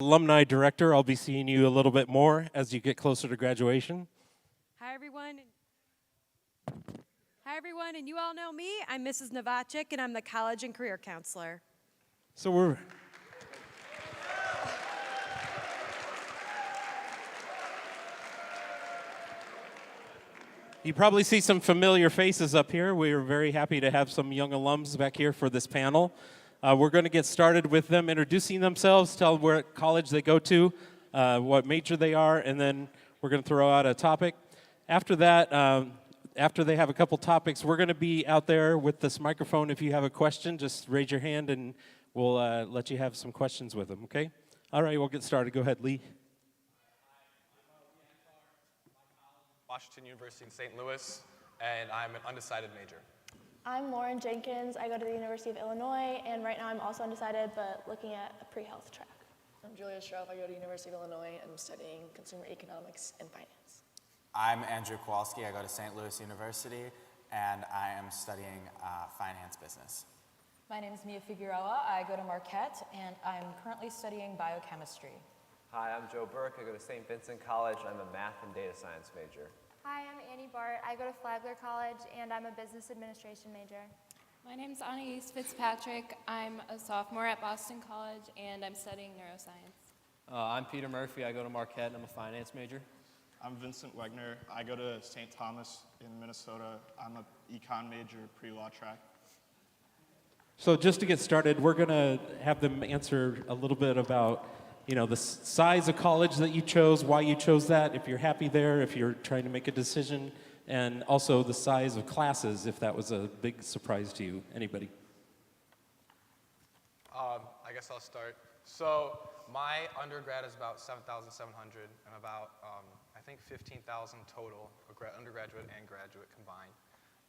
Alumni Director. I'll be seeing you a little bit more as you get closer to graduation. Hi, everyone. Hi, everyone, and you all know me. I'm Mrs. Novacek, and I'm the College and Career Counselor. So you probably see some familiar faces up here. We are very happy to have some young alums back here for this panel. We're going to get started with them introducing themselves, tell what college they go to, what major they are, and then we're going to throw out a topic. After that, after they have a couple topics, we're going to be out there with this microphone. If you have a question, just raise your hand and we'll let you have some questions with them, okay? All right, we'll get started. Go ahead, Lee. Washington University in St. Louis, and I'm an undecided major. I'm Lauren Jenkins. I go to the University of Illinois, and right now I'm also undecided, but looking at a pre-health track. I'm Julia Schroff. I go to the University of Illinois, and I'm studying consumer economics and finance. I'm Andrew Kowalski. I go to St. Louis University, and I am studying finance business. My name is Mia Figueroa. I go to Marquette, and I'm currently studying biochemistry. Hi, I'm Joe Burke. I go to St. Vincent College, and I'm a math and data science major. Hi, I'm Annie Bart. I go to Flagler College, and I'm a business administration major. My name's Anais Fitzpatrick. I'm a sophomore at Boston College, and I'm studying neuroscience. I'm Peter Murphy. I go to Marquette, and I'm a finance major. I'm Vincent Wegner. I go to St. Thomas in Minnesota. I'm an econ major, pre-law track. So just to get started, we're going to have them answer a little bit about the size of college that you chose, why you chose that, if you're happy there, if you're trying to make a decision, and also the size of classes, if that was a big surprise to you. Anybody? I guess I'll start. So my undergrad is about 7,700 and about, I think, 15,000 total, undergraduate and graduate combined.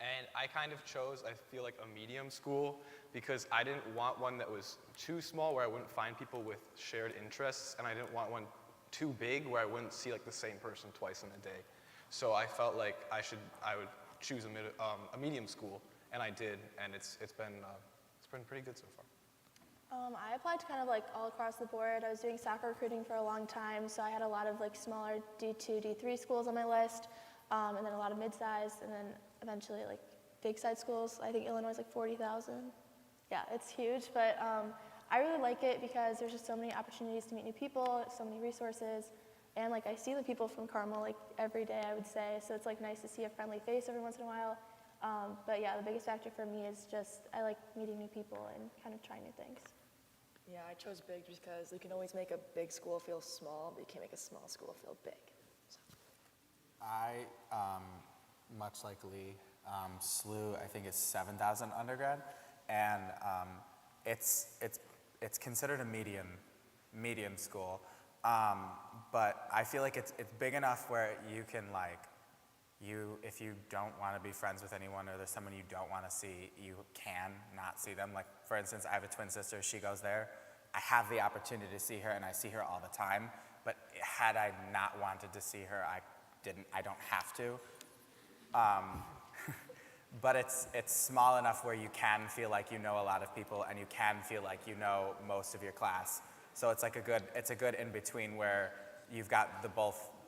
And I kind of chose, I feel like, a medium school because I didn't want one that was too small where I wouldn't find people with shared interests, and I didn't want one too big where I wouldn't see like the same person twice in a day. So I felt like I would choose a medium school, and I did, and it's been pretty good so far. I applied to kind of like all across the board. I was doing soccer recruiting for a long time, so I had a lot of like smaller D2, D3 schools on my list, and then a lot of mid-size, and then eventually like big-size schools. I think Illinois is like 40,000. Yeah, it's huge, but I really like it because there's just so many opportunities to meet new people, so many resources, and like I see the people from Carmel like every day, I would say, so it's like nice to see a friendly face every once in a while. But yeah, the biggest factor for me is just I like meeting new people and kind of trying new things. Yeah, I chose big because you can always make a big school feel small, but you can't make a small school feel big. So. I, much like Lee, SLU, I think, is 7,000 undergrad, and it's considered a medium school, but I feel like it's big enough where you can if you don't want to be friends with anyone or there's someone you don't want to see, you can not see them. Like, for instance, I have a twin sister, she goes there. I have the opportunity to see her, and I see her all the time, but had I not wanted to see her, I don't have to. But it's small enough where you can feel like you know a lot of people, and you can feel like you know most of your class. So it's a good in-between where you've got the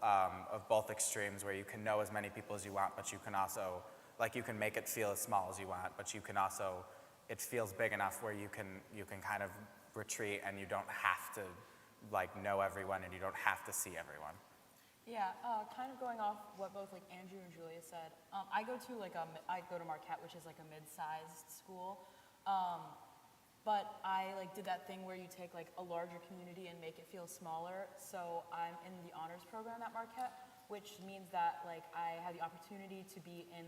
of both extremes, where you can know as many people as you want, but you can also, you can make it feel as small as you want, but you can also, it feels big enough where you can kind of retreat, and you don't have to know everyone, and you don't have to see everyone. Yeah, kind of going off what both Andrew and Julia said. I go to Marquette, which is a mid-sized school. But I did that thing where you take a larger community and make it feel smaller. So I'm in the honors program at Marquette, which means that I have the opportunity to be in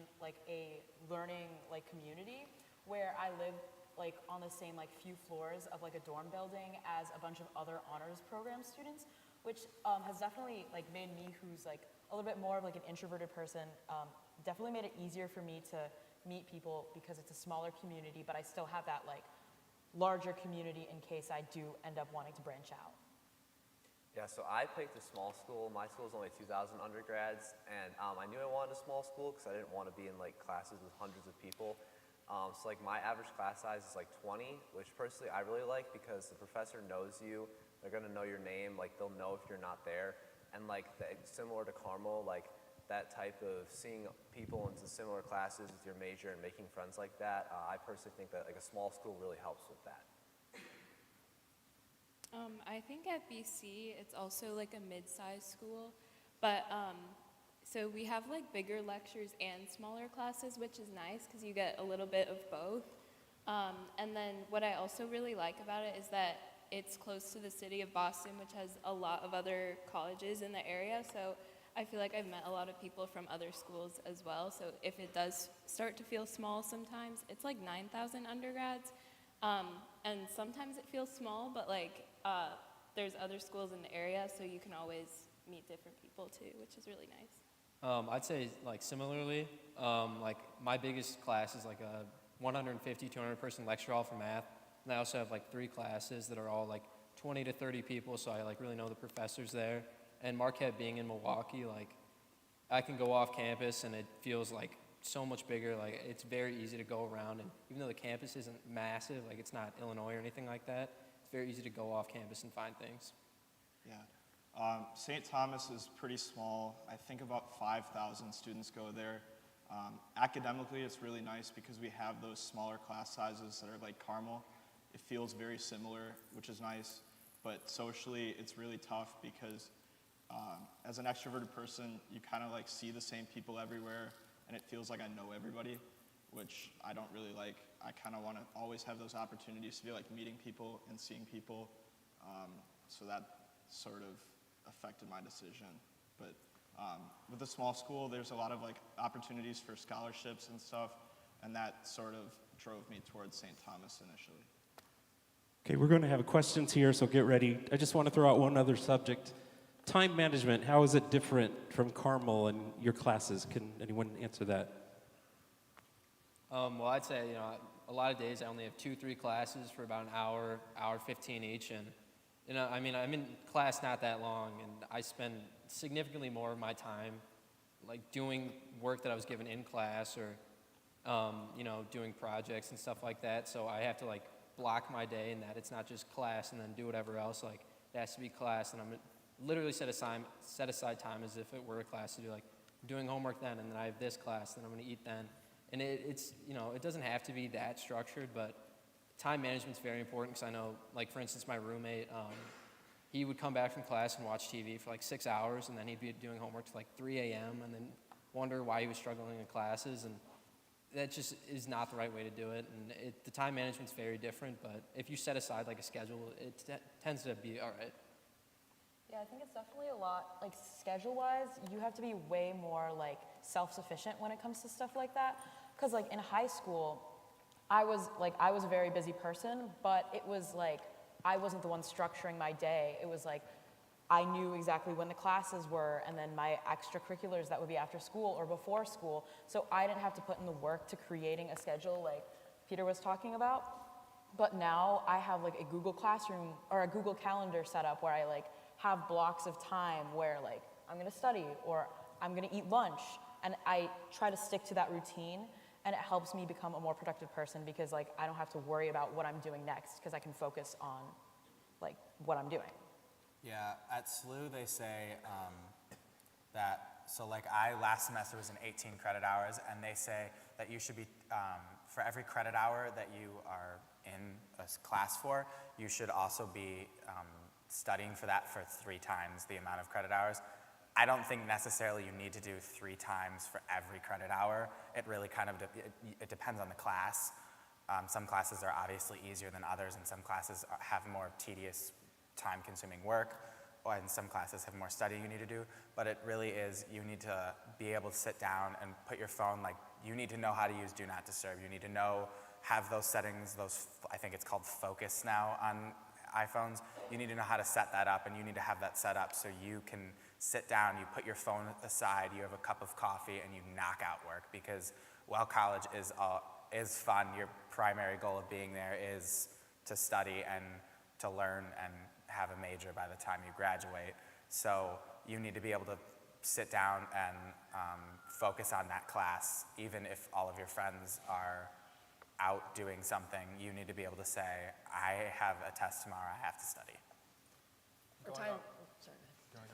a learning community where I live on the same few floors of a dorm building as a bunch of other honors program students, which has definitely made me, who's a little bit more of an introverted person, definitely made it easier for me to meet people because it's a smaller community, but I still have that larger community in case I do end up wanting to branch out. Yeah, so I picked a small school. My school is only 2,000 undergrads, and I knew I wanted a small school because I didn't want to be in classes with hundreds of people. So my average class size is 20, which personally I really like because the professor knows you They're gonna know your name, like they'll know if you're not there. And like similar to Carmel, like that type of seeing people into similar classes with your major and making friends like that, I personally think that like a small school really helps with that. I think at BC it's also like a mid-sized school, but so we have like bigger lectures and smaller classes, which is nice because you get a little bit of both. And then what I also really like about it is that it's close to the city of Boston, which has a lot of other colleges in the area. So I feel like I've met a lot of people from other schools as well. So if it does start to feel small sometimes, it's like 9,000 undergrads. And sometimes it feels small, but like there's other schools in the area, so you can always meet different people too, which is really nice. I'd say like similarly, like my biggest class is like a 150, 200 person lecture hall for math. And I also have like 3 classes that are all like 20 to 30 people, so I like really know the professors there. And Marquette being in Milwaukee, like I can go off campus and it feels like so much bigger. Like it's very easy to go around, and even though the campus isn't massive, like it's not Illinois or anything like that, it's very easy to go off campus and find things. Yeah. St. Thomas is pretty small. I think about 5,000 students go there. Academically, it's really nice because we have those smaller class sizes that are like Carmel. It feels very similar, which is nice, but socially it's really tough because as an extroverted person, you kind of like see the same people everywhere, and it feels like I know everybody, which I don't really like. I kind of want to always have those opportunities to be like meeting people and seeing people, so that sort of affected my decision. But with a small school, there's a lot of like opportunities for scholarships and stuff, and that sort of drove me towards St. Thomas initially. Okay, we're going to have questions here, so get ready. I just want to throw out one other subject. Time management, how is it different from Carmel and your classes? Can anyone answer that? Well, I'd say, a lot of days I only have 2-3 classes for about an hour 15 each, and I'm in class not that long, and I spend significantly more of my time like doing work that I was given in class, or doing projects and stuff like that. So I have to like block my day in that it's not just class and then do whatever else. Like it has to be class, and I'm literally set aside time as if it were a class to do, like doing homework then, and then I have this class, then I'm going to eat then. And it's it doesn't have to be that structured, but time management's very important, because I know, like for instance, my roommate, he would come back from class and watch TV for like 6 hours, and then he'd be doing homework till like 3 a.m. and then wonder why he was struggling in classes, and that just is not the right way to do it. And the time management's very different, but if you set aside like a schedule, it tends to be all right. Yeah, I think it's definitely a lot, like schedule-wise, you have to be way more like self-sufficient when it comes to stuff like that. Because like in high school, I was a very busy person, but it was like, I wasn't the one structuring my day. It was like, I knew exactly when the classes were, and then my extracurriculars that would be after school or before school. So I didn't have to put in the work to creating a schedule like Peter was talking about. But now I have like a Google Classroom or a Google Calendar set up where I like have blocks of time where like I'm gonna study or I'm gonna eat lunch, and I try to stick to that routine, and it helps me become a more productive person because like I don't have to worry about what I'm doing next because I can focus on like what I'm doing. Yeah, at SLU they say last semester was in 18 credit hours, and they say that you should be, for every credit hour that you are in a class for, you should also be studying for that for 3 times the amount of credit hours. I don't think necessarily you need to do 3 times for every credit hour. It really kind of, it depends on the class. Some classes are obviously easier than others, and some classes have more tedious, time-consuming work, and some classes have more study you need to do. But it really is, you need to be able to sit down and put your phone, like, you need to know how to use Do Not Disturb. You need to know, have those settings, I think it's called focus now on iPhones. You need to know how to set that up, and you need to have that set up so you can sit down, you put your phone aside, you have a cup of coffee, and you knock out work. Because while college is fun, your primary goal of being there is to study and to learn and have a major by the time you graduate. So you need to be able to sit down and focus on that class. Even if all of your friends are out doing something, you need to be able to say, I have a test tomorrow, I have to study. Or Going time, off- sorry. Go ahead.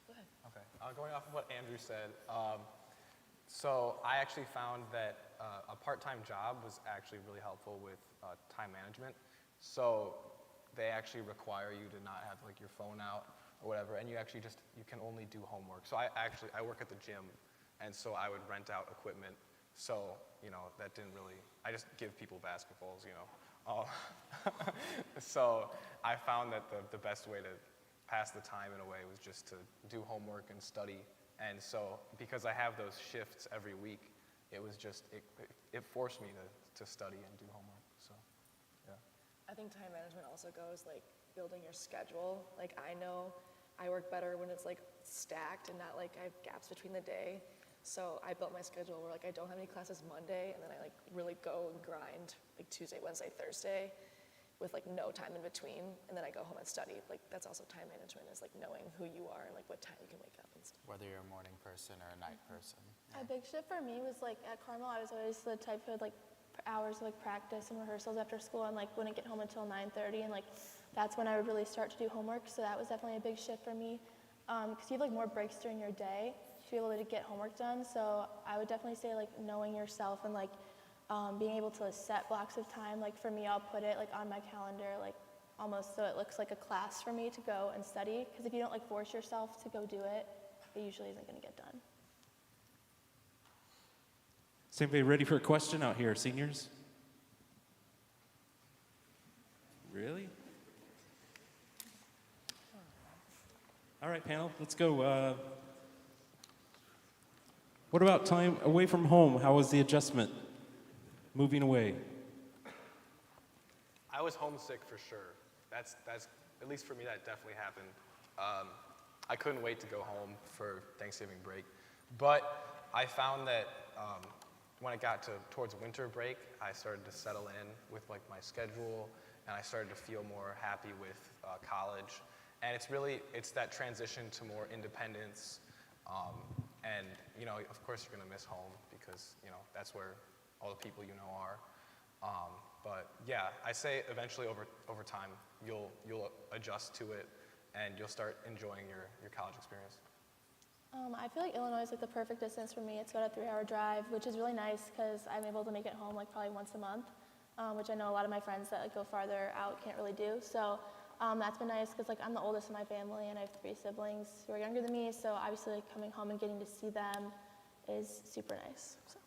Go ahead. Okay. Going off of what Andrew said, so I actually found that a part-time job was actually really helpful with time management. So they actually require you to not have like your phone out or whatever, and you can only do homework. So I work at the gym, and so I would rent out equipment. So that didn't really. I just give people basketballs, So I found that the best way to pass the time in a way was just to do homework and study. And so because I have those shifts every week, it was just it forced me to study and do homework. So yeah. I think time management also goes like building your schedule. Like I know I work better when it's like stacked and not like I have gaps between the day. So I built my schedule where like I don't have any classes Monday, and then I like really go and grind like Tuesday, Wednesday, Thursday with like no time in between, and then I go home and study. Like that's also time management, is like knowing who you are and like what time you can wake up and stuff. Whether you're a morning person or a night person. A big shift for me was like at Carmel, I was always the type who had like hours of like practice and rehearsals after school, and like wouldn't get home until 9:30, and like that's when I would really start to do homework. So that was definitely a big shift for me, because you have like more breaks during your day to be able to get homework done. So I would definitely say like knowing yourself and like being able to set blocks of time. Like for me, I'll put it like on my calendar, like almost so it looks like a class for me to go and study. Because if you don't like force yourself to go do it, it usually isn't going to get done. Is anybody ready for a question out here, seniors? Really? All right, panel, let's go. What about time away from home? How was the adjustment? Moving away. I was homesick for sure. That's at least for me, that definitely happened. I couldn't wait to go home for Thanksgiving break, but I found that when it got towards winter break, I started to settle in with like my schedule, and I started to feel more happy with college. And it's that transition to more independence, and of course you're gonna miss home because that's where all the people are. But yeah, I say eventually over time you'll adjust to it, and you'll start enjoying your college experience. I feel like Illinois is like the perfect distance for me. It's about a 3-hour drive, which is really nice because I'm able to make it home like probably once a month, which I know a lot of my friends that like go farther out can't really do. So that's been nice because like I'm the oldest in my family, and I have 3 siblings who are younger than me. So obviously like coming home and getting to see them is super nice. So.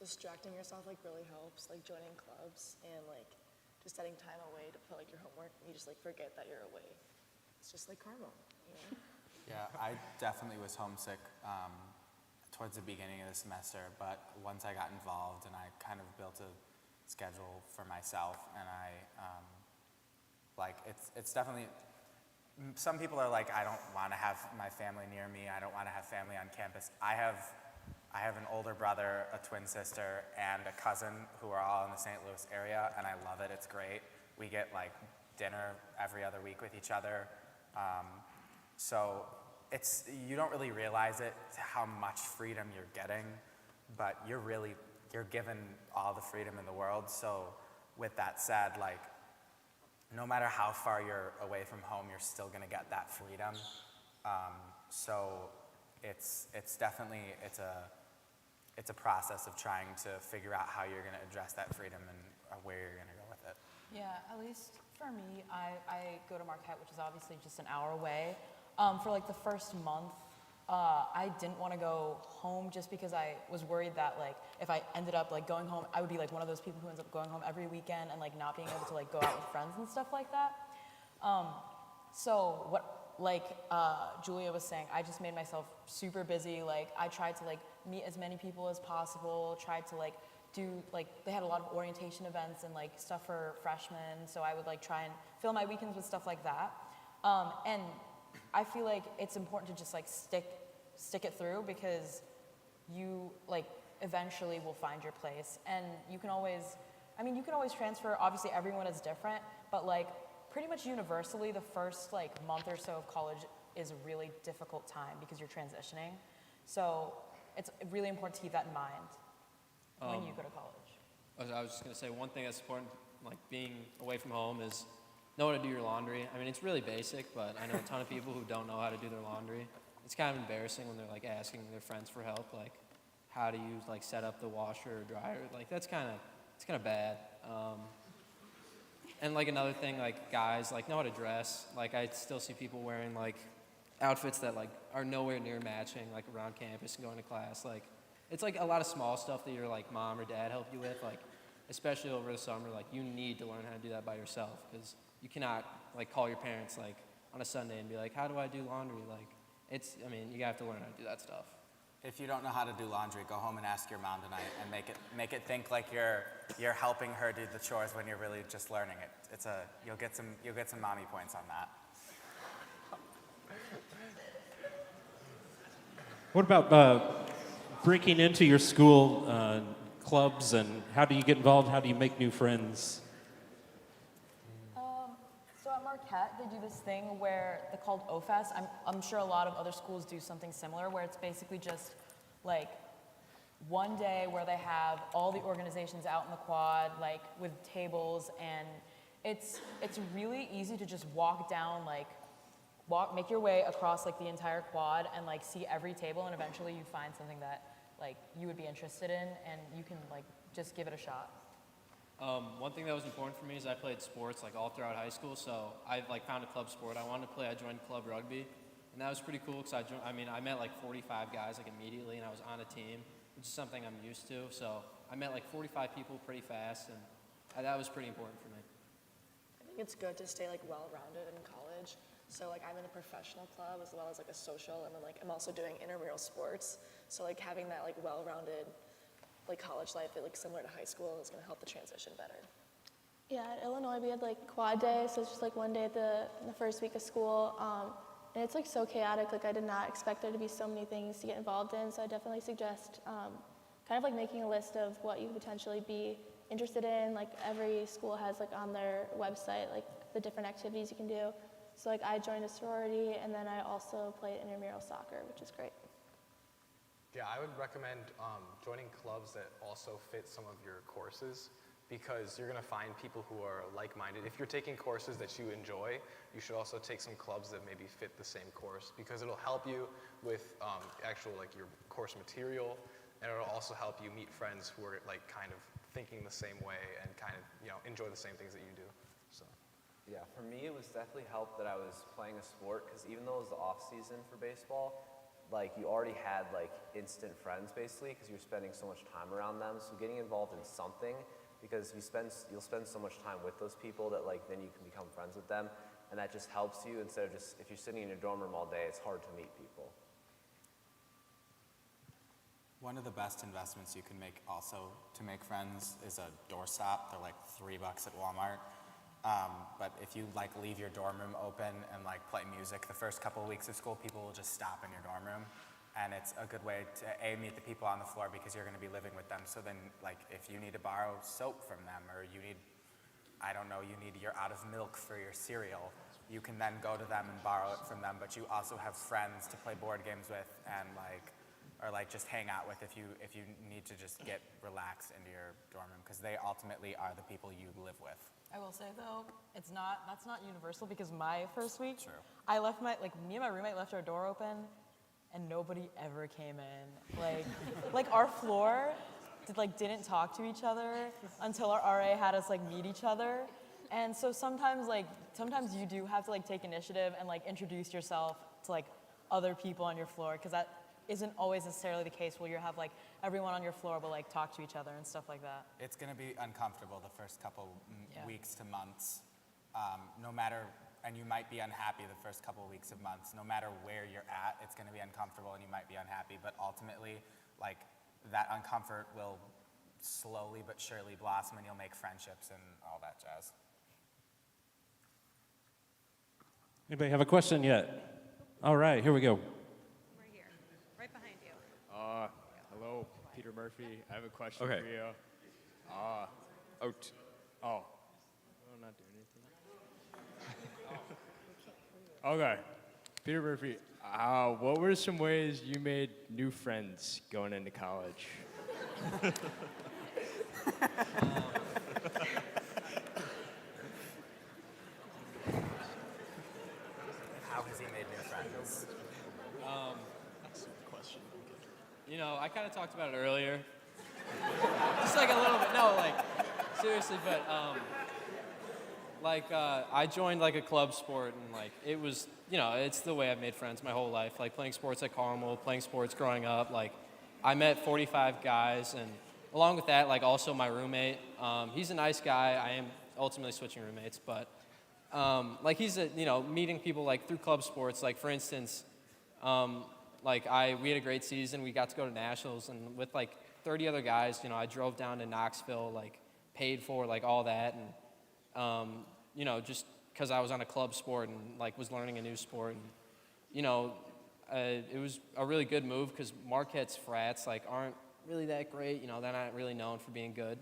Distracting yourself like really helps, like joining clubs and like just setting time away to put like your homework, and you just like forget that you're away. It's just like Carmel, Yeah, I definitely was homesick towards the beginning of the semester, but once I got involved and I kind of built a schedule for myself, and it's definitely, some people are like, I don't want to have my family near me, I don't want to have family on campus. I have an older brother, a twin sister, and a cousin who are all in the St. Louis area, and I love it. It's great. We get like dinner every other week with each other. So you don't really realize it, how much freedom you're getting, but you're given all the freedom in the world. So with that said, like, no matter how far you're away from home, you're still gonna get that freedom. So it's definitely, it's a process of trying to figure out how you're gonna address that freedom and where you're gonna go with it. Yeah, at least for me, I go to Marquette, which is obviously just an hour away. For like the first month, I didn't want to go home just because I was worried that like if I ended up like going home, I would be like one of those people who ends up going home every weekend and like not being able to like go out with friends and stuff like that. So what like Julia was saying, I just made myself super busy. Like I tried to like meet as many people as possible, tried to like do like, they had a lot of orientation events and like stuff for freshmen, so I would like try and fill my weekends with stuff like that. And I feel like it's important to just like stick it through, because you like eventually will find your place, and you can always transfer. Obviously everyone is different, but like pretty much universally the first like month or so of college is a really difficult time because you're transitioning. So it's really important to keep that in mind when you go to college. I was just going to say one thing that's important, like being away from home, is know how to do your laundry. I mean, it's really basic, but I know a ton of people who don't know how to do their laundry. It's kind of embarrassing when they're like asking their friends for help, like how to use like set up the washer or dryer. Like it's kind of bad. And like another thing, like guys like know how to dress. Like I still see people wearing like outfits that like are nowhere near matching like around campus and going to class. Like it's like a lot of small stuff that your like mom or dad help you with. Like especially over the summer, like you need to learn how to do that by yourself because you cannot like call your parents like on a Sunday and be like, how do I do laundry? Like I mean, you have to learn how to do that stuff. If you don't know how to do laundry, go home and ask your mom tonight and make it think like you're helping her do the chores when you're really just learning it. You'll get some mommy points on that. What about breaking into your school clubs, and how do you get involved? How do you make new friends? So at Marquette, they do this thing where they're called OFES. I'm sure a lot of other schools do something similar, where it's basically just like one day where they have all the organizations out in the quad, like with tables, and it's really easy to just walk down, make your way across like the entire quad and like see every table, and eventually you find something that like you would be interested in, and you can like just give it a shot. One thing that was important for me is I played sports like all throughout high school, so I like found a club sport I wanted to play. I joined club rugby, and that was pretty cool because I met like 45 guys like immediately, and I was on a team, which is something I'm used to. So I met like 45 people pretty fast, and that was pretty important for me. I think it's good to stay like well-rounded in college. So like I'm in a professional club as well as like a social, and then like I'm also doing intramural sports. So like having that like well-rounded like college life, like similar to high school, is going to help the transition better. Yeah, at Illinois we had like quad day, so it's just like one day in the first week of school, and it's like so chaotic. Like I did not expect there to be so many things to get involved in, so I definitely suggest kind of like making a list of what you could potentially be interested in. Like every school has like on their website like the different activities you can do. So like I joined a sorority, and then I also played intramural soccer, which is great. Yeah, I would recommend joining clubs that also fit some of your courses, because you're going to find people who are like-minded. If you're taking courses that you enjoy, you should also take some clubs that maybe fit the same course, because it'll help you with actual like your course material, and it'll also help you meet friends who are like kind of thinking the same way and kind of enjoy the same things that you do. So. Yeah, for me it was definitely helped that I was playing a sport, because even though it was the off season for baseball, like you already had like instant friends basically, because you're spending so much time around them. So getting involved in something, because you'll spend so much time with those people that like then you can become friends with them, and that just helps you instead of just if you're sitting in your dorm room all day, it's hard to meet people. One of the best investments you can make also to make friends is a doorstop. They're like $3 at Walmart. But if you like leave your dorm room open and like play music the first couple of weeks of school, people will just stop in your dorm room, and it's a good way to meet the people on the floor, because you're going to be living with them. So then like if you need to borrow soap from them, or you need you're out of milk for your cereal, you can then go to them and borrow it from them. But you also have friends to play board games with and just hang out with if you need to just get relaxed into your dorm room, because they ultimately are the people you live with. I will say though, that's not universal, because my first week, True. I left me and my roommate left our door open, and nobody ever came in. Like our floor didn't talk to each other until our RA had us like meet each other. And so sometimes you do have to like take initiative and like introduce yourself to like other people on your floor, because that isn't always necessarily the case where you have like everyone on your floor will like talk to each other and stuff like that. It's going to be uncomfortable the first couple weeks to months, and you might be unhappy the first couple of weeks of months. No matter where you're at, it's going to be uncomfortable and you might be unhappy, but ultimately, like, that uncomfort will slowly but surely blossom, and you'll make friendships and all that jazz. Anybody have a question yet? All right, here we go. Right here, right behind you. Hello, Peter Murphy. I have a question Okay. for you. I'm not doing anything. Okay, Peter Murphy. What were some ways you made new friends going into college? kind of talked about it earlier. Just like a little bit. No, like, seriously, but, I joined, like, a club sport, and, like, it was, it's the way I've made friends my whole life. Like, playing sports at Carmel, playing sports growing up, like, I met 45 guys, and along with that, like, also my roommate. He's a nice guy. I am ultimately switching roommates, but, like, he's, meeting people, like, through club sports. Like, for instance, we had a great season. We got to go to nationals, and with, like, 30 other guys, I drove down to Knoxville, like, paid for, like, all that, and, just because I was on a club sport and, like, was learning a new sport, and, it was a really good move because Marquette's frats, like, aren't really that great. They're not really known for being good.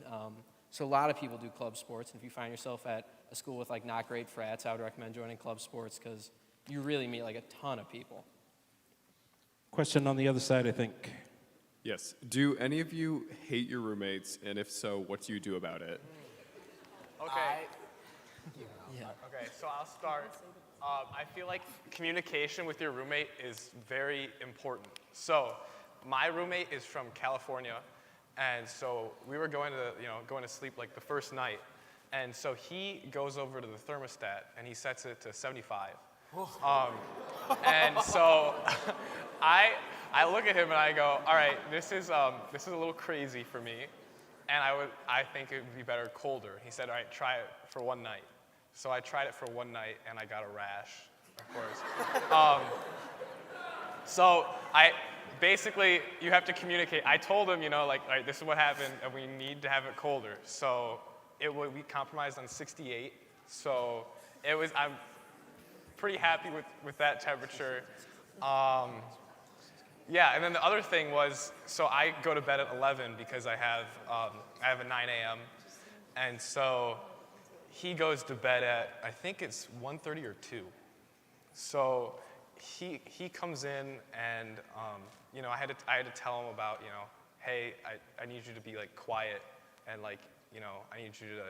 So a lot of people do club sports, and if you find yourself at a school with, like, not great frats, I would recommend joining club sports because you really meet, like, a ton of people. Question on the other side, I think. Yes. Do any of you hate your roommates? And if so, what do you do about it? Okay. Okay, so I'll start. I feel like communication with your roommate is very important. So my roommate is from California, and so we were going to sleep like the first night, and so he goes over to the thermostat and he sets it to 75. And so I look at him and I go, all right, this is a little crazy for me, and I think it would be better colder. He said, all right, try it for one night. So I tried it for one night and I got a rash, of course. So basically you have to communicate. I told him, all right, this is what happened and we need to have it colder. So we compromised on 68. So I'm pretty happy with that temperature. Yeah, and then the other thing was, so I go to bed at 11 because I have a 9 a.m. And so he goes to bed at, I think it's 1:30 or 2. So he comes in and, I had to tell him about, hey, I need you to be like quiet and like, I need you to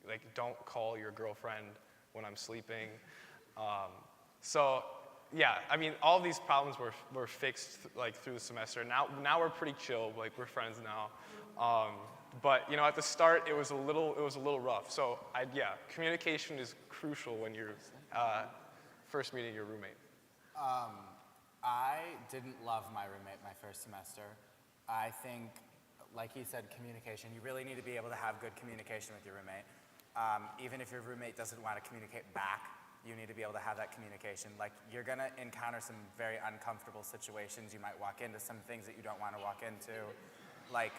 like, don't call your girlfriend when I'm sleeping. So yeah, I mean, all these problems were fixed like through the semester. Now we're pretty chill, like we're friends now. But at the start it was a little rough. So communication is crucial when you're first meeting your roommate. I didn't love my roommate my first semester. I think, like he said, communication. You really need to be able to have good communication with your roommate. Even if your roommate doesn't want to communicate back, you need to be able to have that communication. Like, you're gonna encounter some very uncomfortable situations. You might walk into some things that you don't want to walk into. Like,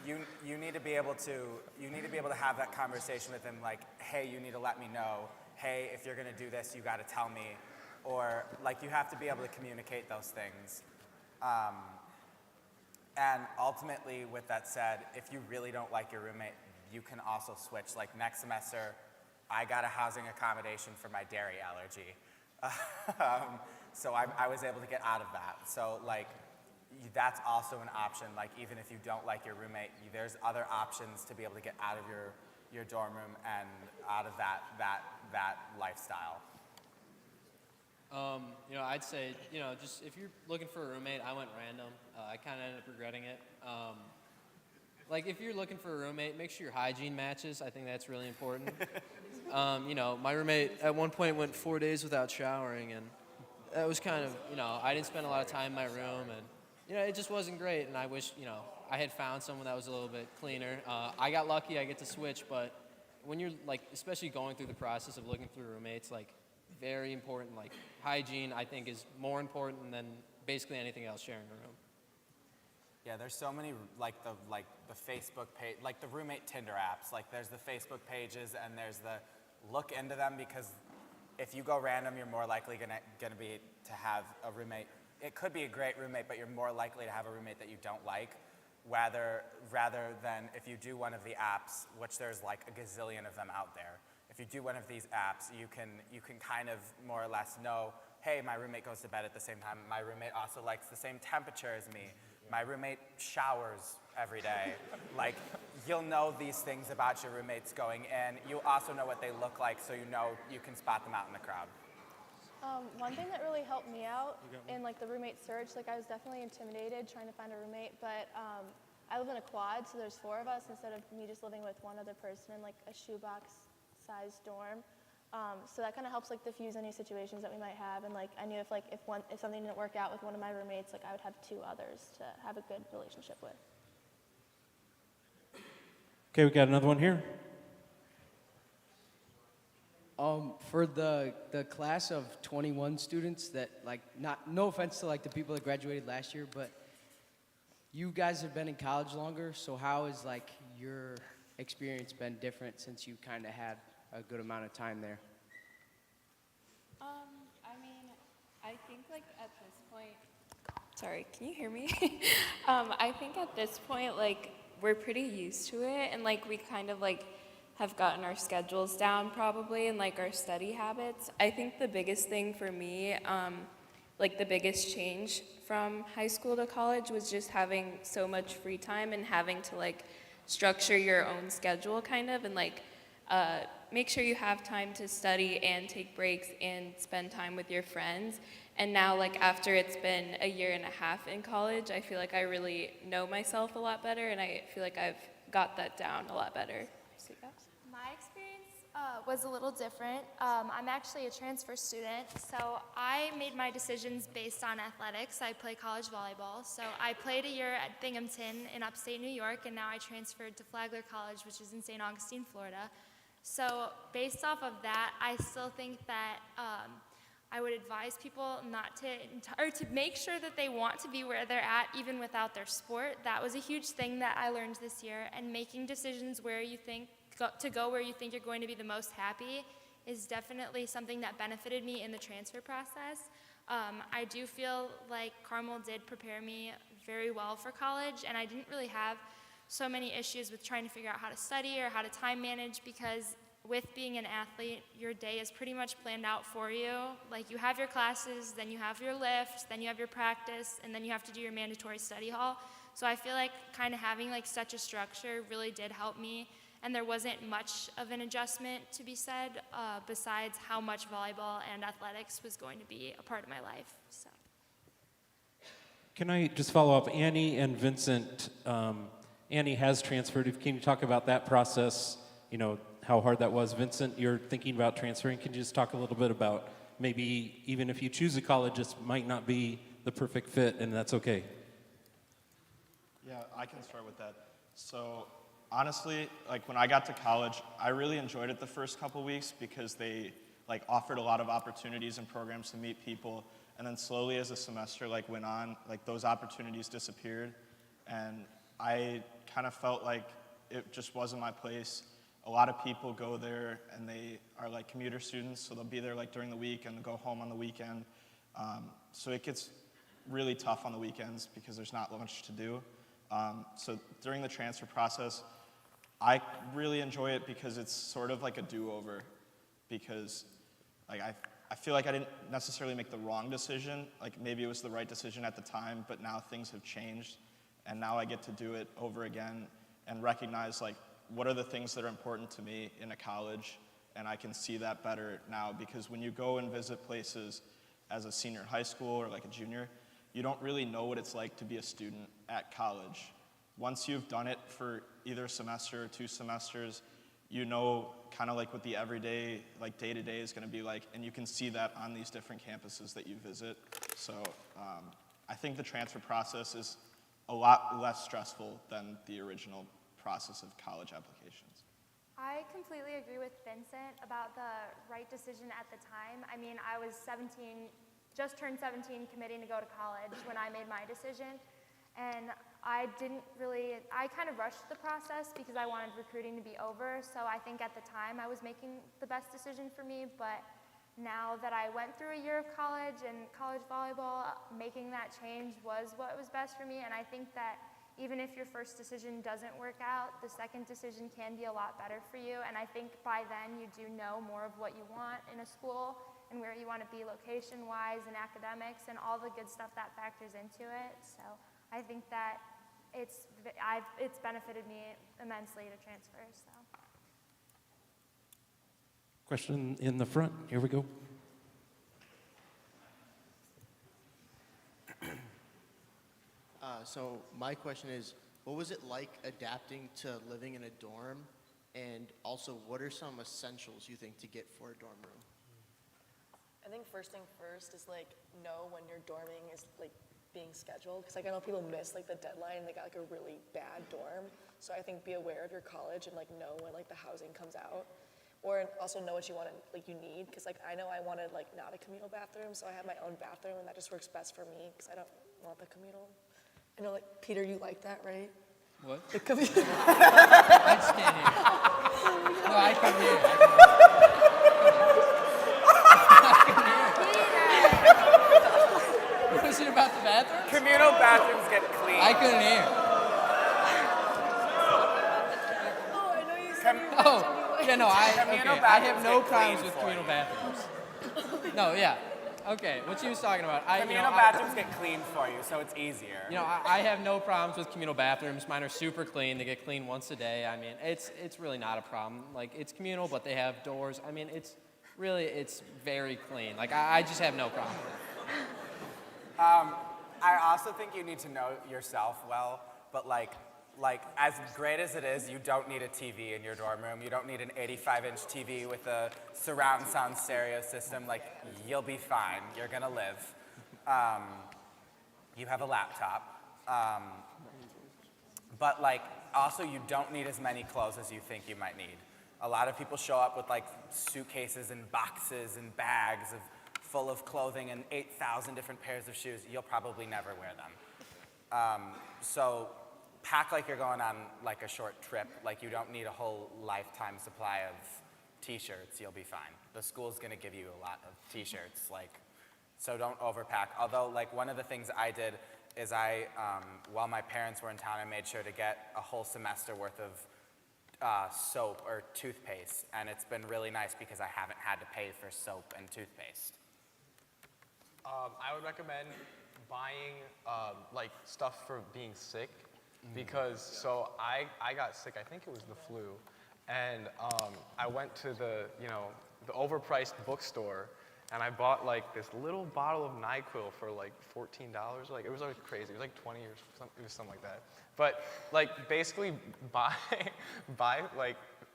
you need to be able to have that conversation with them. Like, hey, you need to let me know. Hey, if you're gonna do this, you got to tell me. Or like, you have to be able to communicate those things. And ultimately, with that said, if you really don't like your roommate, you can also switch. Like, next semester, I got a housing accommodation for my dairy allergy. So I was able to get out of that. So like, that's also an option. Like, even if you don't like your roommate, there's other options to be able to get out of your dorm room and out of that lifestyle. I'd say, just if you're looking for a roommate, I went random. I kind of ended up regretting it. Like, if you're looking for a roommate, make sure your hygiene matches. I think that's really important. My roommate at one point went 4 days without showering, and that was kind of, I didn't spend a lot of time in my room, and, it just wasn't great, and I wish, I had found someone that was a little bit cleaner. I got lucky, I get to switch, but when you're, like, especially going through the process of looking through roommates, like, very important, like, hygiene, I think, is more important than basically anything else sharing a room. Yeah, there's so many, like the Facebook page, like the roommate Tinder apps. Like, there's the Facebook pages and there's the look into them, because if you go random, you're more likely gonna be to have a roommate. It could be a great roommate, but you're more likely to have a roommate that you don't like, rather than if you do one of the apps, which there's like a gazillion of them out there. If you do one of these apps, you can kind of more or less know, hey, my roommate goes to bed at the same time. My roommate also likes the same temperature as me. My roommate showers every day. Like, you'll know these things about your roommates going in. You also know what they look like, so you know you can spot them out in the crowd. One thing that really helped me out in like the roommate search, like I was definitely intimidated trying to find a roommate, but I live in a quad, so there's 4 of us instead of me just living with one other person in like a shoebox-sized dorm. So that kind of helps like diffuse any situations that we might have, and like I knew if something didn't work out with one of my roommates, like I would have 2 others to have a good relationship with. Okay, we got another one here. For the class of 21 students that no offense to like the people that graduated last year, but you guys have been in college longer, so how has like your experience been different since you kind of had a good amount of time there? I mean, I think like at this point, sorry, can you hear me? I think at this point, like we're pretty used to it, and like we kind of like have gotten our schedules down probably, and like our study habits. I think the biggest thing for me, like the biggest change from high school to college was just having so much free time and having to like structure your own schedule kind of, and like make sure you have time to study and take breaks and spend time with your friends. And now like after it's been a year and a half in college, I feel like I really know myself a lot better, and I feel like I've got that down a lot better. So, yeah. My experience was a little different. I'm actually a transfer student, so I made my decisions based on athletics. I play college volleyball, so I played a year at Binghamton in upstate New York, and now I transferred to Flagler College, which is in St. Augustine, Florida. So based off of that, I still think that I would advise people to make sure that they want to be where they're at even without their sport. That was a huge thing that I learned this year, and making decisions where you think to go where you think you're going to be the most happy is definitely something that benefited me in the transfer process. I do feel like Carmel did prepare me very well for college, and I didn't really have so many issues with trying to figure out how to study or how to time manage, because with being an athlete, your day is pretty much planned out for you. Like you have your classes, then you have your lift, then you have your practice, and then you have to do your mandatory study hall. So I feel like kind of having like such a structure really did help me. And there wasn't much of an adjustment to be said besides how much volleyball and athletics was going to be a part of my life. So. Can I just follow up? Annie and Vincent, Annie has transferred. Can you talk about that process, you know, how hard that was? Vincent, you're thinking about transferring. Can you just talk a little bit about maybe even if you choose a college, this might not be the perfect fit, and that's okay? Yeah, I can start with that. So honestly, like when I got to college, I really enjoyed it the first couple weeks because they like offered a lot of opportunities and programs to meet people. And then slowly as the semester like went on, like those opportunities disappeared. And I kind of felt like it just wasn't my place. A lot of people go there and they are like commuter students, so they'll be there like during the week and go home on the weekend. So it gets really tough on the weekends because there's not much to do. So during the transfer process, I really enjoy it because it's sort of like a do-over, because like I feel like I didn't necessarily make the wrong decision. Like maybe it was the right decision at the time, but now things have changed, and now I get to do it over again and recognize like what are the things that are important to me in a college, and I can see that better now, because when you go and visit places as a senior in high school or like a junior, you don't really know what it's like to be a student at college. Once you've done it for either a semester or 2 semesters, you know kind of like what the everyday, like day-to-day is going to be like, and you can see that on these different campuses that you visit. So I think the transfer process is a lot less stressful than the original process of college applications. I completely agree with Vincent about the right decision at the time. I mean, I was 17, just turned 17, committing to go to college when I made my decision. And I kind of rushed the process because I wanted recruiting to be over. So I think at the time I was making the best decision for me. But now that I went through a year of college and college volleyball, making that change was what was best for me. And I think that even if your first decision doesn't work out, the second decision can be a lot better for you. And I think by then you do know more of what you want in a school and where you want to be location-wise and academics and all the good stuff that factors into it. So I think that it's benefited me immensely to transfer. So. Question in the front. Here we go. So my question is, what was it like adapting to living in a dorm? And also, what are some essentials you think to get for a dorm room? I think first thing first is like know when your dorming is like being scheduled, because like I know people miss like the deadline and they got like a really bad dorm. So I think be aware of your college and like know when like the housing comes out, or also know what you want to like you need, because like I know I wanted like not a communal bathroom, so I have my own bathroom and that just works best for me because I don't want the communal. I know like Peter, you like that, right? What? The communal. I just can't hear. No, I can hear. What was it about the bathroom? Communal bathrooms get clean. I couldn't hear. Oh, I know you said you Oh, yeah, no, I have no problems with for communal you. bathrooms. No, yeah. Okay, what she was talking about. Communal bathrooms get cleaned for you, so it's easier. You know, I have no problems with communal bathrooms. Mine are super clean. They get cleaned once a day. I mean, it's really not a problem. Like, it's communal, but they have doors. I mean, it's very clean. Like, I just have no problem with it. I also think you need to know yourself well, but like as great as it is, you don't need a TV in your dorm room. You don't need an 85-inch TV with a surround sound stereo system. Like, you'll be fine. You're gonna live. You have a laptop. But like, also you don't need as many clothes as you think you might need. A lot of people show up with like suitcases and boxes and bags full of clothing and 8,000 different pairs of shoes. You'll probably never wear them. So pack like you're going on like a short trip. Like, you don't need a whole lifetime supply of t-shirts. You'll be fine. The school's gonna give you a lot of t-shirts, like, so don't overpack. Although, like, one of the things I did is while my parents were in town, I made sure to get a whole semester worth of soap or toothpaste, and it's been really nice because I haven't had to pay for soap and toothpaste. I would recommend buying like stuff for being sick, because so I got sick. I think it was the flu, and I went to the overpriced bookstore, and I bought like this little bottle of NyQuil for like $14. Like, it was like crazy. It was like 20 or something. It was something like that. But like basically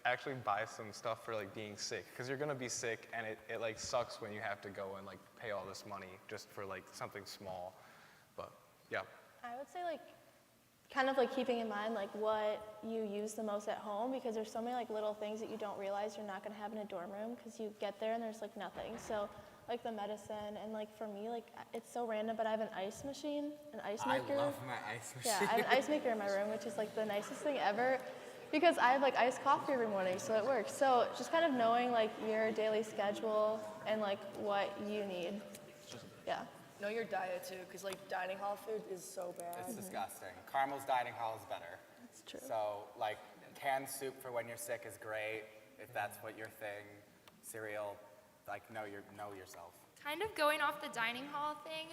actually buy some stuff for like being sick, because you're gonna be sick, and it like sucks when you have to go and like pay all this money just for like something small. But yeah. I would say like kind of like keeping in mind like what you use the most at home, because there's so many like little things that you don't realize you're not going to have in a dorm room, because you get there and there's like nothing. So like the medicine, and like for me, like it's so random, but I have an ice machine, an ice maker. I love my ice machine. Yeah, I have an ice maker in my room, which is like the nicest thing ever, because I have like iced coffee every morning, so it works. So just kind of knowing like your daily schedule and like what you need. Yeah. Know your diet too, because like dining hall food is so bad. It's disgusting. Carmel's dining hall is better. That's true. So like, canned soup for when you're sick is great, if that's what your thing. Cereal, like, know yourself. Kind of going off the dining hall thing,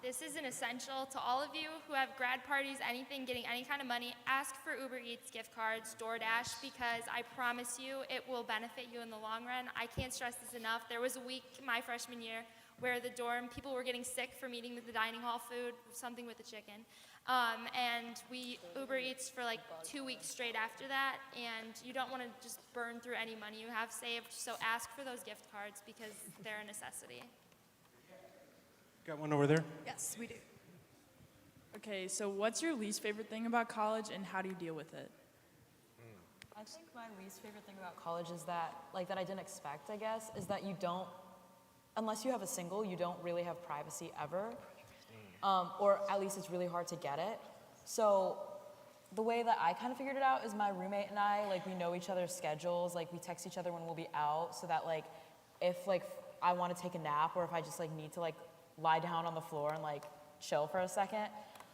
this is an essential to all of you who have grad parties, anything, getting any kind of money. Ask for Uber Eats gift cards, DoorDash, because I promise you it will benefit you in the long run. I can't stress this enough. There was a week my freshman year where the dorm, people were getting sick from eating the dining hall food, something with the chicken. And we Uber Eats for like 2 weeks straight after that, and you don't want to just burn through any money you have saved, so ask for those gift cards because they're a necessity. Got one over there? Yes, we do. Okay, so what's your least favorite thing about college, and how do you deal with it? I think my least favorite thing about college is that, like, that I didn't expect, I guess, is that you don't, unless you have a single, you don't really have privacy ever. Or at least it's really hard to get it. So the way that I kind of figured it out is my roommate and I, like, we know each other's schedules. Like, we text each other when we'll be out, so that, like, if, like, I want to take a nap, or if I just, like, need to, like, lie down on the floor and, like, chill for a second,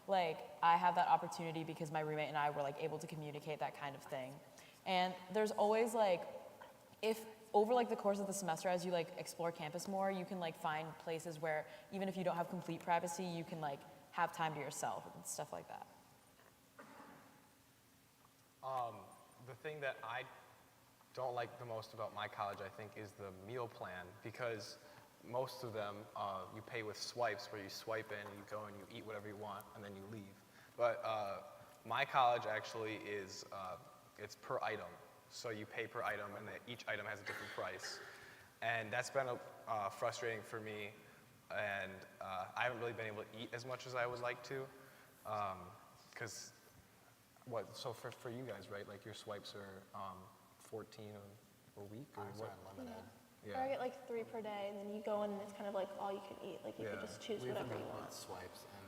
like, I have that opportunity because my roommate and I were, like, able to communicate that kind of thing. And there's always, like, if over like the course of the semester, as you like explore campus more, you can like find places where even if you don't have complete privacy, you can like have time to yourself and stuff like that. The thing that I don't like the most about my college, I think, is the meal plan, because most of them you pay with swipes, where you swipe in, you go and you eat whatever you want, and then you leave. But my college actually is, it's per item. So you pay per item, and each item has a different price. And that's been frustrating for me, and I haven't really been able to eat as much as I would like to. Because, so for you guys, right, like your swipes are 14 a week? Or Ours what? are unlimited. Or I get like 3 per day, and then you go in and it's kind of like all you can eat. Like you can just choose We have whatever you want. unlimited swipes and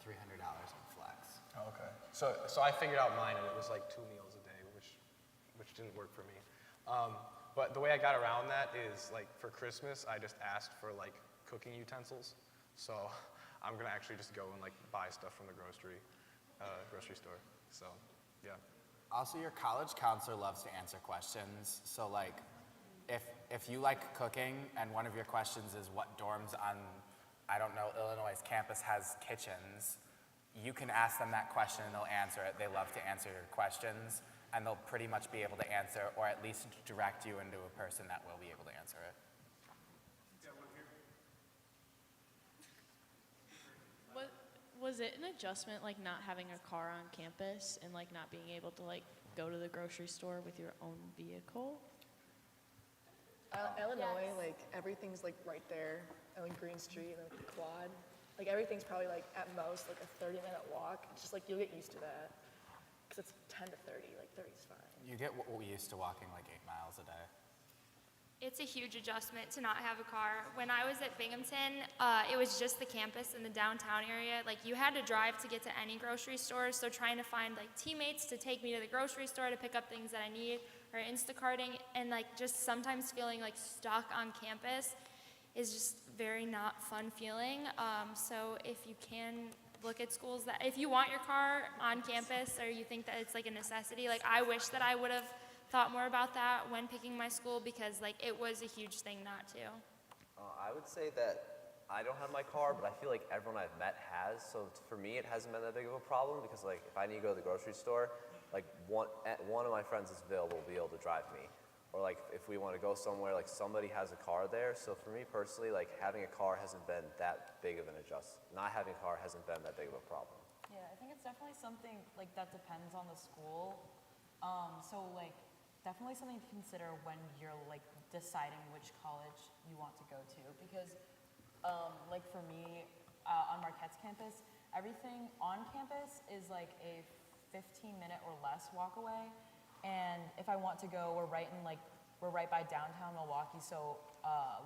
$300 in flex. Oh, okay. So I figured out mine, and it was like 2 meals a day, which didn't work for me. But the way I got around that is, like, for Christmas, I just asked for, like, cooking utensils. So I'm gonna actually just go and, like, buy stuff from the grocery store. So, yeah. Also, your college counselor loves to answer questions. So, like, if you like cooking and one of your questions is what dorms on, I don't know, Illinois' campus has kitchens, you can ask them that question and they'll answer it. They love to answer your questions, and they'll pretty much be able to answer, or at least direct you into a person that will be able to answer it. Was it an adjustment, like not having a car on campus and like not being able to like go to the grocery store with your own vehicle? Illinois, like everything's like right there, like Green Street and like the quad. Like everything's probably like at most like a 30-minute walk. It's just like you'll get used to that. Because it's 10 to 30, like 30 is fine. You get what we used to walking like 8 miles a day. It's a huge adjustment to not have a car. When I was at Binghamton, it was just the campus in the downtown area. Like you had to drive to get to any grocery store, so trying to find like teammates to take me to the grocery store to pick up things that I need, or Instacarting, and like just sometimes feeling like stuck on campus is just very not fun feeling. So if you can look at schools that, if you want your car on campus or you think that it's like a necessity, like I wish that I would have thought more about that when picking my school, because like it was a huge thing not to. I would say that I don't have my car, but I feel like everyone I've met has. So for me, it hasn't been that big of a problem, because like if I need to go to the grocery store, like one of my friends is available will be able to drive me. Or like if we want to go somewhere, like somebody has a car there. So for me personally, like having a car hasn't been that big of an adjustment. Not having a car hasn't been that big of a problem. Yeah, I think it's definitely something like that depends on the school. So like definitely something to consider when you're like deciding which college you want to go to, because like for me on Marquette's campus, everything on campus is like a 15-minute or less walk away. And if I want to go, we're right by downtown Milwaukee, so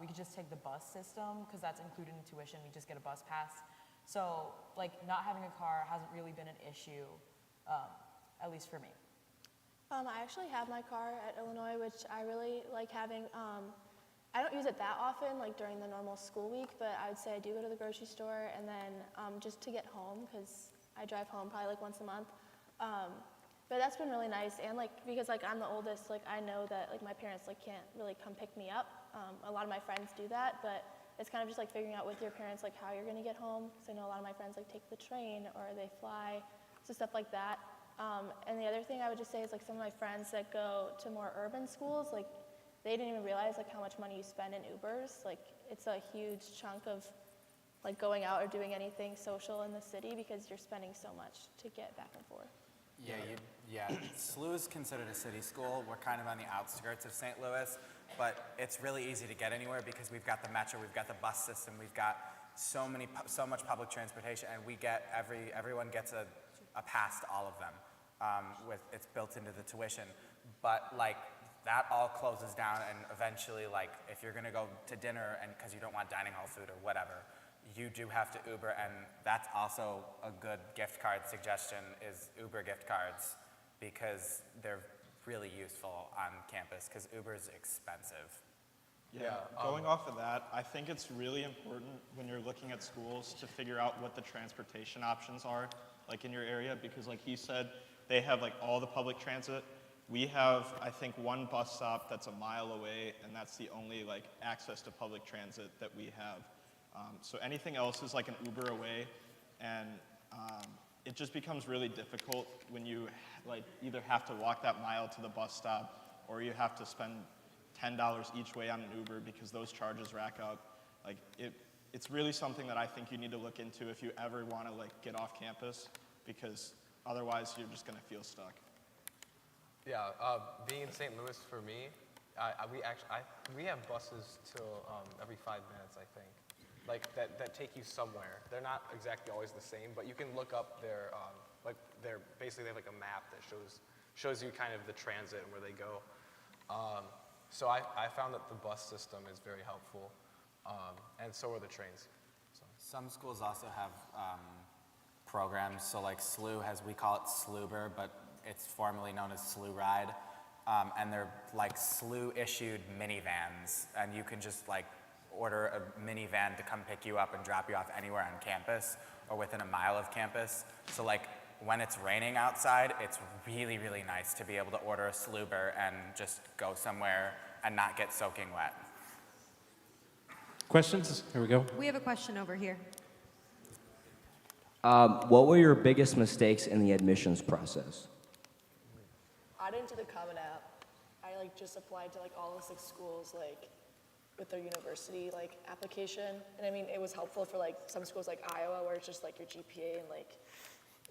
we could just take the bus system, because that's included in tuition. We just get a bus pass. So like not having a car hasn't really been an issue, at least for me. I actually have my car at Illinois, which I really like having. I don't use it that often, like during the normal school week, but I would say I do go to the grocery store, and then just to get home, because I drive home probably like once a month. But that's been really nice, and like because like I'm the oldest, like I know that like my parents like can't really come pick me up. A lot of my friends do that, but it's kind of just like figuring out with your parents like how you're gonna get home. Because I know a lot of my friends like take the train or they fly, so stuff like that. And the other thing I would just say is like some of my friends that go to more urban schools, like they didn't even realize like how much money you spend in Ubers. Like it's a huge chunk of like going out or doing anything social in the city, because you're spending so much to get back and forth. Yeah, SLU is considered a city school. We're kind of on the outskirts of St. Louis, but it's really easy to get anywhere because we've got the metro, we've got the bus system, we've got so much public transportation, and we get everyone gets a pass to all of them. It's built into the tuition, but like that all closes down, and eventually, like if you're gonna go to dinner and because you don't want dining hall food or whatever, you do have to Uber, and that's also a good gift card suggestion is Uber gift cards, because they're really useful on campus because Uber's expensive. Yeah, going off of that, I think it's really important when you're looking at schools to figure out what the transportation options are, like in your area, because like he said, they have like all the public transit. We have, I think, one bus stop that's a mile away, and that's the only like access to public transit that we have. So anything else is like an Uber away, and it just becomes really difficult when you like either have to walk that mile to the bus stop, or you have to spend $10 each way on an Uber because those charges rack up. Like it's really something that I think you need to look into if you ever want to like get off campus. because otherwise you're just going to feel stuck. Yeah, being in St. Louis for me, we have buses till every 5 minutes, I think, like that take you somewhere. They're not exactly always the same, but you can look up their basically they have like a map that shows you kind of the transit and where they go. So I found that the bus system is very helpful, and so are the trains. So. Some schools also have programs. So like SLU we call it SLUBER, but it's formerly known as SLU Ride. And they're like SLU issued minivans, and you can just like order a minivan to come pick you up and drop you off anywhere on campus or within a mile of campus. So like when it's raining outside, it's really, really nice to be able to order a SLUBER and just go somewhere and not get soaking wet. Questions? Here we go. We have a question over here. What were your biggest mistakes in the admissions process? I didn't do the Common App. I like just applied to like all the 6 schools like with their university like application. And I mean, it was helpful for like some schools like Iowa where it's just like your GPA and like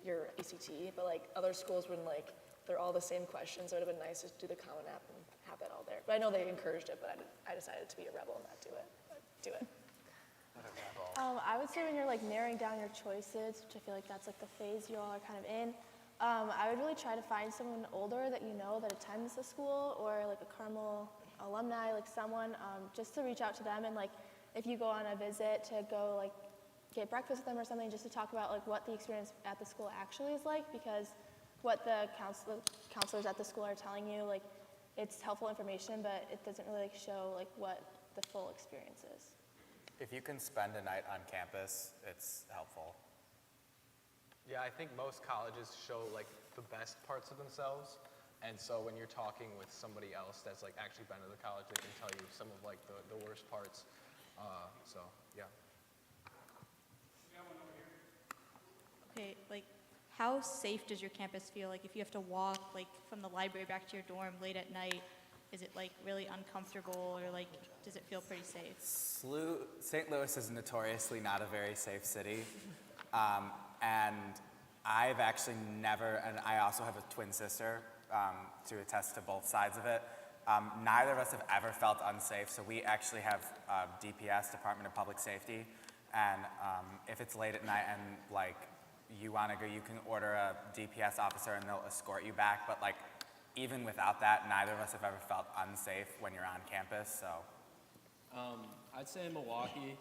your ACT, but like other schools when like they're all the same questions, it would have been nice to do the Common App and have that all there. But I know they encouraged it, but I decided to be a rebel and not do it. But do it. I would say when you're like narrowing down your choices, which I feel like that's like the phase you all are kind of in, I would really try to find someone older that you know that attends the school, or like a Carmel alumni, like someone, just to reach out to them, and like if you go on a visit to go like get breakfast with them or something, just to talk about like what the experience at the school actually is like, because what the counselors at the school are telling you, like it's helpful information, but it doesn't really like show like what the full experience is. If you can spend a night on campus, it's helpful. Yeah, I think most colleges show like the best parts of themselves, and so when you're talking with somebody else that's like actually been to the college, they can tell you some of like the worst parts. So yeah. Okay, like how safe does your campus feel? Like if you have to walk like from the library back to your dorm late at night, is it like really uncomfortable, or like does it feel pretty safe? St. Louis is notoriously not a very safe city. And I've actually never, and I also have a twin sister to attest to both sides of it. Neither of us have ever felt unsafe, so we actually have DPS, Department of Public Safety, and if it's late at night and like you want to go, you can order a DPS officer and they'll escort you back, but like even without that, neither of us have ever felt unsafe when you're on campus, so. I'd say in Milwaukee,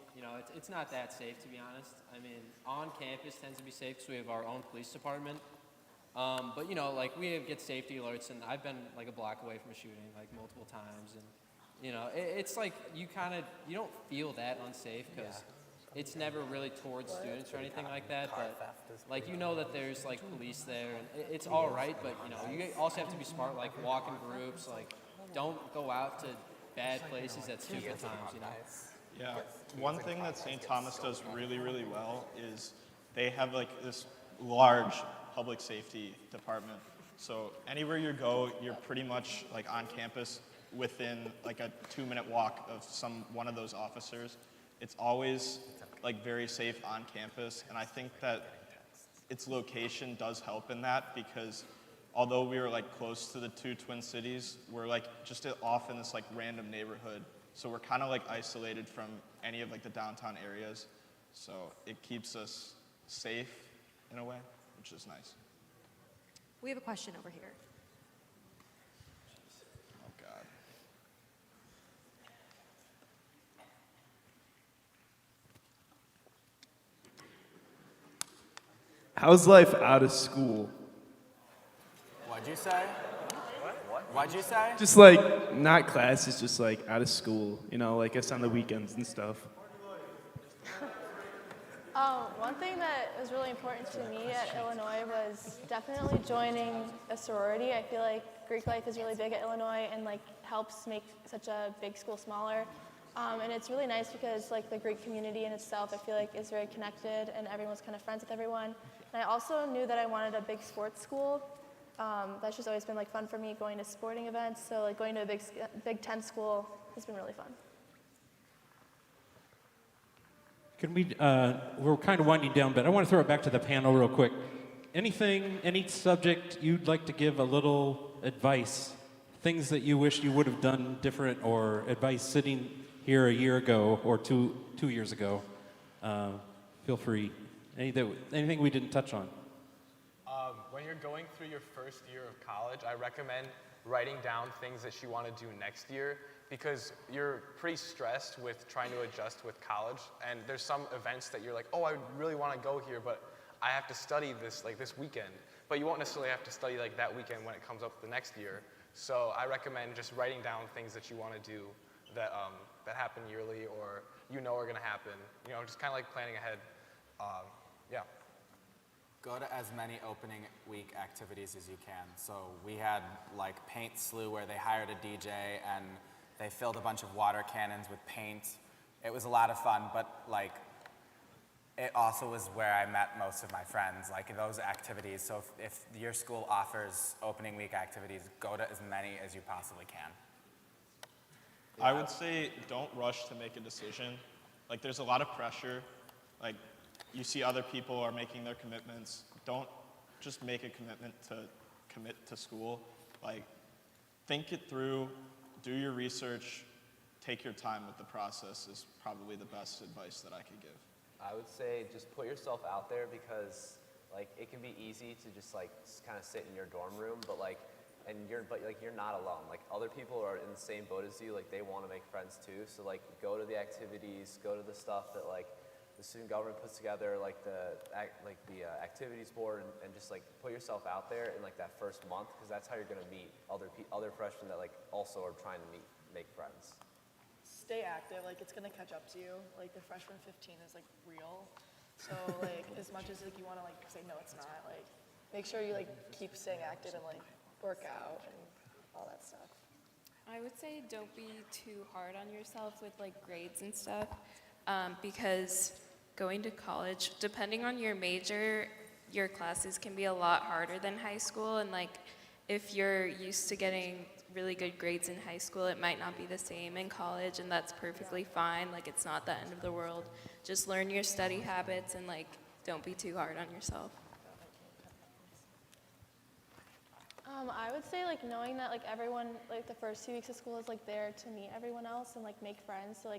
it's not that safe, to be honest. I mean, on campus tends to be safe because we have our own police department. But, like we get safety alerts, and I've been like a block away from a shooting like multiple times. And, it's like you don't feel that unsafe because it's never really towards students or anything like that. But, like, that there's like police there, and it's all right. But, you also have to be smart, like walk in groups, like don't go out to bad places at stupid times, Yeah, one thing that St. Thomas does really, really well is they have like this large public safety department. So anywhere you go, you're pretty much like on campus within like a 2-minute walk of one of those officers. It's always like very safe on campus, and I think that its location does help in that, because although we were like close to the 2 twin cities, we're like just off in this like random neighborhood. So we're kind of like isolated from any of like the downtown areas. So it keeps us safe in a way, which is nice. We have a question over here. Oh God. How's life out of school? What'd you say? What'd you say? Just like not classes, just like out of school, like us on the weekends and stuff. One thing that was really important to me at Illinois was definitely joining a sorority. I feel like Greek life is really big at Illinois and like helps make such a big school smaller. And it's really nice because like the Greek community in itself, I feel like is very connected and everyone's kind of friends with everyone. And I also knew that I wanted a big sports school. That's just always been like fun for me, going to sporting events. So like going to a Big Ten school has been really fun. Can we, we're kind of winding down, but I want to throw it back to the panel real quick. anything, any subject you'd like to give a little advice, things that you wish you would have done different, or advice sitting here a year ago or two years ago, feel free. Anything we didn't touch on? When you're going through your first year of college, I recommend writing down things that you want to do next year, because you're pretty stressed with trying to adjust with college, and there's some events that you're like, oh, I really want to go here, but I have to study this this weekend. But you won't necessarily have to study that weekend when it comes up the next year. So I recommend just writing down things that you want to do that happen yearly, or are going to happen. Just kind of like planning ahead. Yeah. Go to as many opening week activities as you can. So we had Paint Slew, where they hired a DJ and they filled a bunch of water cannons with paint. It was a lot of fun, but it also was where I met most of my friends, those activities. So if your school offers opening week activities, go to as many as you possibly can. I would say don't rush to make a decision. There's a lot of pressure. You see other people are making their commitments. Don't just make a commitment to commit to school. Think it through, do your research, take your time with the process is probably the best advice that I could give. I would say just put yourself out there, because it can be easy to just kind of sit in your dorm room, but you're not alone. Other people are in the same boat as you. They want to make friends too. So go to the activities, go to the stuff that the student government puts together, the activities board, and just put yourself out there in that first month, because that's how you're going to meet other freshmen that also are trying to make friends. Stay active. It's gonna catch up to you. The freshman 15 is real. So as much as you want to say no, it's not. Make sure you keep staying active and work out and all that stuff. I would say don't be too hard on yourself with grades and stuff, because going to college, depending on your major, your classes can be a lot harder than high school, and if you're used to getting really good grades in high school, it might not be the same in college, and that's perfectly fine. It's not the end of the world. Just learn your study habits and don't be too hard on yourself. I would say knowing that everyone the first 2 weeks of school is there to meet everyone else and make friends. So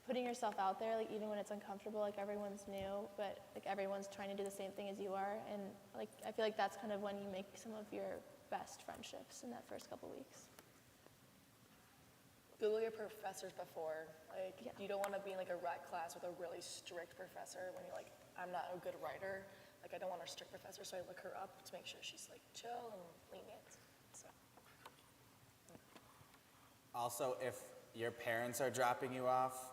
putting yourself out there, even when it's uncomfortable, everyone's new, but everyone's trying to do the same thing as you are, and I feel that's kind of when you make some of your best friendships in that first couple weeks. Google your professors before. You don't want to be in a rec class with a really strict professor when you're I'm not a good writer. I don't want a strict professor, so I look her up to make sure she's chill and lenient. So. Also, if your parents are dropping you off,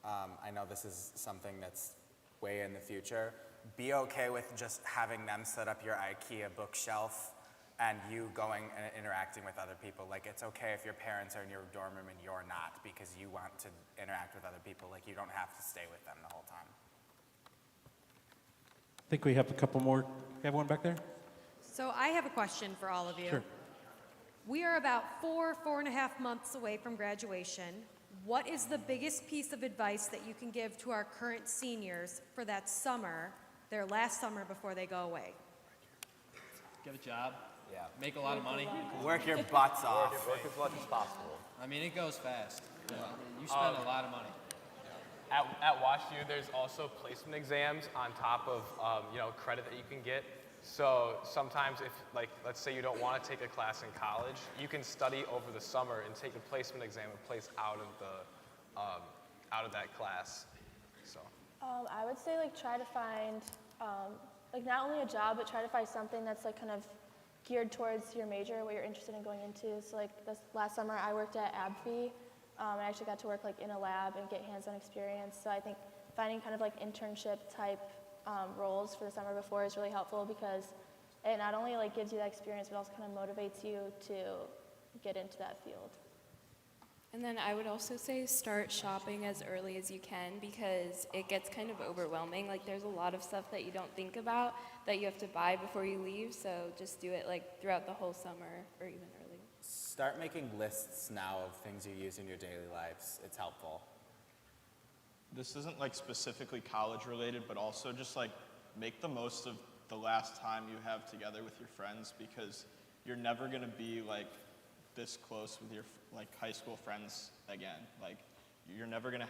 I know this is something that's way in the future, be okay with just having them set up your IKEA bookshelf and you going and interacting with other people. It's okay if your parents are in your dorm room and you're not, because you want to interact with other people. You don't have to stay with them the whole time. I think we have a couple more. We have one back there? So I have a question for all of you. Sure. We are about 4.5 months away from graduation. What is the biggest piece of advice that you can give to our current seniors for that summer, their last summer before they go away? Get a job. Yeah. Make a lot of money. Work your butts off. Work as much as possible. I mean, it goes fast. You spend a lot of money. At WashU, there's also placement exams on top of credit that you can get. So sometimes if let's say you don't want to take a class in college, you can study over the summer and take a placement exam and place out of that class. So. I would say try to find not only a job, but try to find something that's kind of geared towards your major, what you're interested in going into. So this last summer I worked at ABFE. I actually got to work in a lab and get hands-on experience. So I think finding kind of internship type roles for the summer before is really helpful, because it not only gives you that experience, but also kind of motivates you to get into that field. And then I would also say start shopping as early as you can, because it gets kind of overwhelming. There's a lot of stuff that you don't think about that you have to buy before you leave, so just do it throughout the whole summer or even earlier. Start making lists now of things you use in your daily lives. It's helpful. This isn't specifically college related, but also just make the most of the last time you have together with your friends, because you're never gonna be like this close with your like high school friends again. Like you're never gonna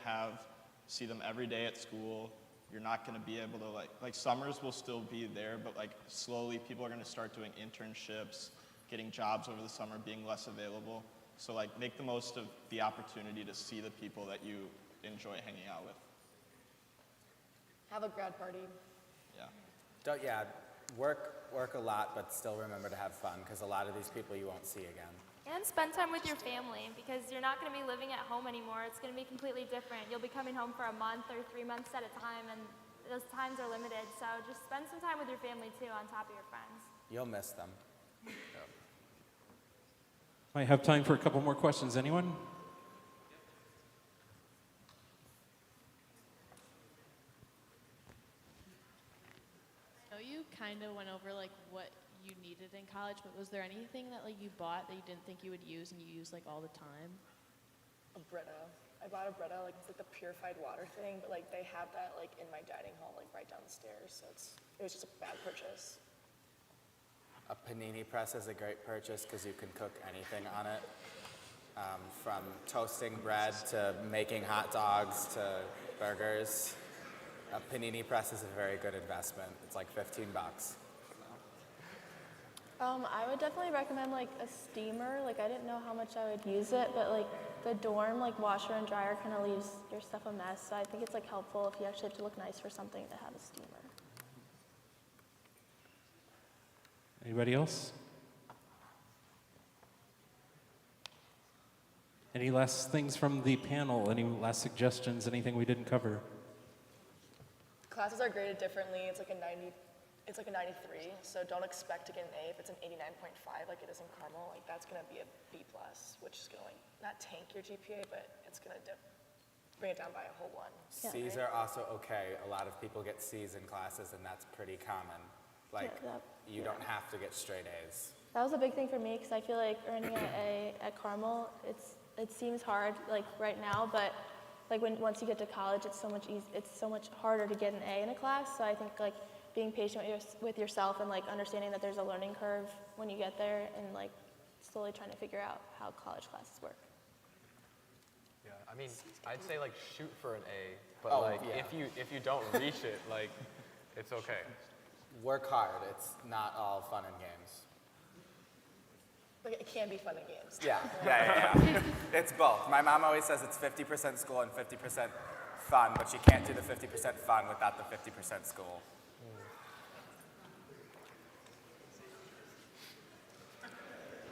see them every day at school. You're not gonna be able to like summers will still be there, but like slowly people are gonna start doing internships, getting jobs over the summer, being less available. So like make the most of the opportunity to see the people that you enjoy hanging out with. Have a grad party. Yeah. Work a lot, but still remember to have fun, because a lot of these people you won't see again. And spend time with your family, because you're not going to be living at home anymore. It's going to be completely different. You'll be coming home for a month or 3 months at a time, and those times are limited. So just spend some time with your family too, on top of your friends. You'll miss them. Might have time for a couple more questions. Anyone? I know you kind of went over like what you needed in college, but was there anything that like you bought that you didn't think you would use and you use like all the time? A Brita. I bought a Brita, like it's like the purified water thing, but like they have that like in my dining hall, like right down the stairs. So it was just a bad purchase. A panini press is a great purchase because you can cook anything on it, from toasting bread to making hot dogs to burgers. A panini press is a very good investment. It's like $15. I would definitely recommend like a steamer. Like I didn't know how much I would use it, but like the dorm like washer and dryer kind of leaves your stuff a mess. So I think it's like helpful if you actually have to look nice for something to have a steamer. Anybody else? Any last things from the panel? Any last suggestions? Anything we didn't cover? Classes are graded differently. It's like a 93, so don't expect to get an A if it's an 89.5 like it is in Carmel. Like that's gonna be a B+, which is gonna like not tank your GPA, but it's gonna bring it down by a whole 1. C's are also okay. A lot of people get C's in classes, and that's pretty common. Like, you don't have to get straight A's. That was a big thing for me because I feel like earning an A at Carmel, it seems hard like right now, but like once you get to college, it's so much harder to get an A in a class. So I think like being patient with yourself and like understanding that there's a learning curve when you get there, and like slowly trying to figure out how college classes work. Yeah, I mean, I'd say like shoot for an A, but if you don't reach it, like it's okay. Work hard. It's not all fun and games. Like it can be fun and games. Yeah. It's both. My mom always says it's 50% school and 50% fun, but you can't do the 50% fun without the 50% school.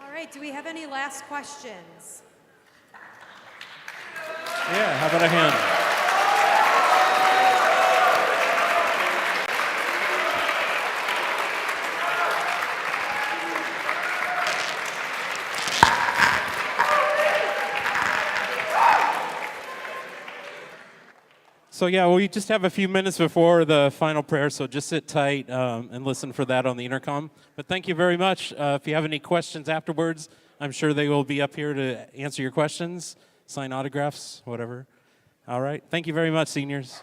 All right, do we have any last questions? Yeah, how about a hand? So yeah, we just have a few minutes before the final prayer, so just sit tight and listen for that on the intercom. But thank you very much. If you have any questions afterwards, I'm sure they will be up here to answer your questions, sign autographs, whatever. All right, thank you very much, seniors.